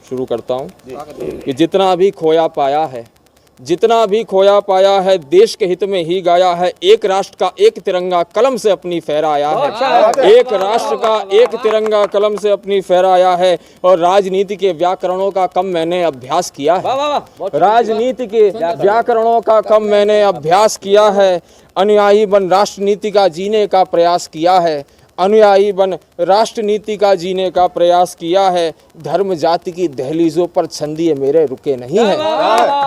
शुरू करता हूँ कि जितना भी खोया पाया है, जितना भी खोया पाया है, देश के हित में ही गाया है। एक राष्ट्र का एक तिरंगा कलम से अपनी फहराया है। एक राष्ट्र का एक तिरंगा कलम से अपनी फहराया है। और राजनीति के व्याकरणों का कम मैंने अभ्यास किया है। राजनीति के व्याकरणों का कम मैंने अभ्यास किया है। अनुयायी बन राष्ट्रनीति का जीने का प्रयास किया है। अनुयायी बन राष्ट्रनीति का जीने का प्रयास किया है। धर्म जाति की दहलीजों पर छंदिए मेरे रुके नहीं हैं।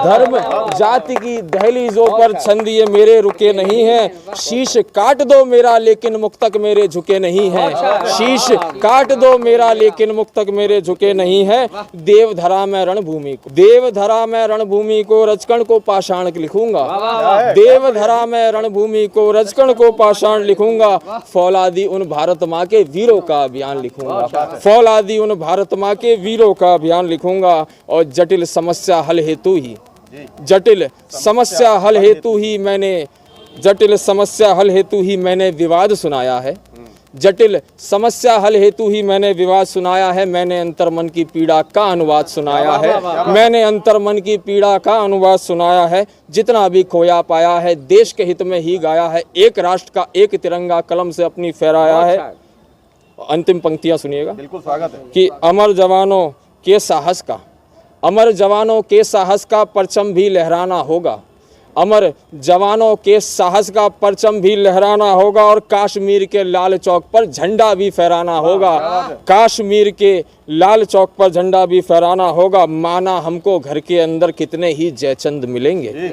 धर्म जाति की दहलीजों पर छंदिए मेरे रुके नहीं हैं। शीश काट दो मेरा लेकिन मुक्तक मेरे झुके नहीं हैं। शीश काट दो मेरा लेकिन मुक्तक मेरे झुके नहीं हैं। देवधरा में रणभूमि को, देवधरा में रणभूमि को रचकण को पाषाण लिखूंगा। देवधरा में रणभूमि को रचकण को पाषाण लिखूंगा। फौलादी उन भारत माँ के वीरों का अभियान लिखूंगा। फौलादी उन भारत माँ के वीरों का अभियान लिखूंगा। और जटिल समस्या हल हेतु ही, जटिल समस्या हल हेतु ही मैंने, जटिल समस्या हल हेतु ही मैंने विवाद सुनाया है। जटिल समस्या हल हेतु ही मैंने विवाद सुनाया है। मैंने अंतर्मन की पीड़ा का अनुवाद सुनाया है। मैंने अंतर्मन की पीड़ा का अनुवाद सुनाया है। जितना भी खोया पाया है, देश के हित में ही गाया है। एक राष्ट्र का एक तिरंगा कलम से अपनी फहराया है। अंतिम पंक्तियां सुनिएगा। बिल्कुल स्वागत है। कि अमर जवानों के साहस का, अमर जवानों के साहस का परचम भी लहराना होगा। अमर जवानों के साहस का परचम भी लहराना होगा। और कश्मीर के लाल चौक पर झंडा भी फहराना होगा। कश्मीर के लाल चौक पर झंडा भी फहराना होगा। माना हमको घर के अंदर कितने ही जयचंद मिलेंगे।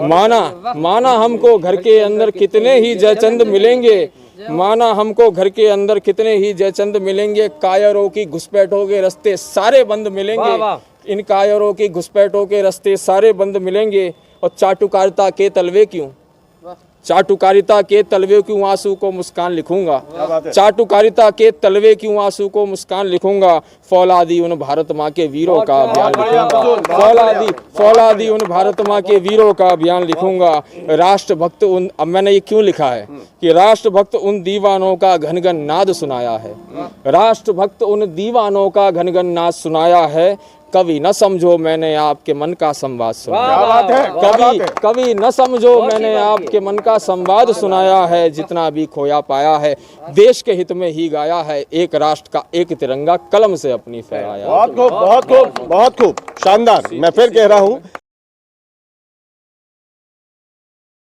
माना हमको घर के अंदर कितने ही जयचंद मिलेंगे। माना हमको घर के अंदर कितने ही जयचंद मिलेंगे। कायरों की घुसपैठों के रास्ते सारे बंद मिलेंगे। इन कायरों की घुसपैठों के रास्ते सारे बंद मिलेंगे। और चाटुकारिता के तलवे क्यों, चाटुकारिता के तलवे क्यों आंसू को मुस्कान लिखूंगा। चाटुकारिता के तलवे क्यों आंसू को मुस्कान लिखूंगा। फौलादी उन भारत माँ के वीरों का अभियान लिखूंगा। फौलादी उन भारत माँ के वीरों का अभियान लिखूंगा। राष्ट्रभक्त उन, अब मैंने ये क्यों लिखा है कि राष्ट्रभक्त उन दीवानों का घनघन नाद सुनाया है। राष्ट्रभक्त उन दीवानों का घनघन नाद सुनाया है। कभी न समझो मैंने आपके मन का संवाद सुनाया। कभी न समझो मैंने आपके मन का संवाद सुनाया है। जितना भी खोया पाया है, देश के हित में ही गाया है। एक राष्ट्र का एक तिरंगा कलम से अपनी फहराया। बहुत खूब, बहुत खूब, बहुत खूब, शानदार। मैं फिर कह रहा हूँ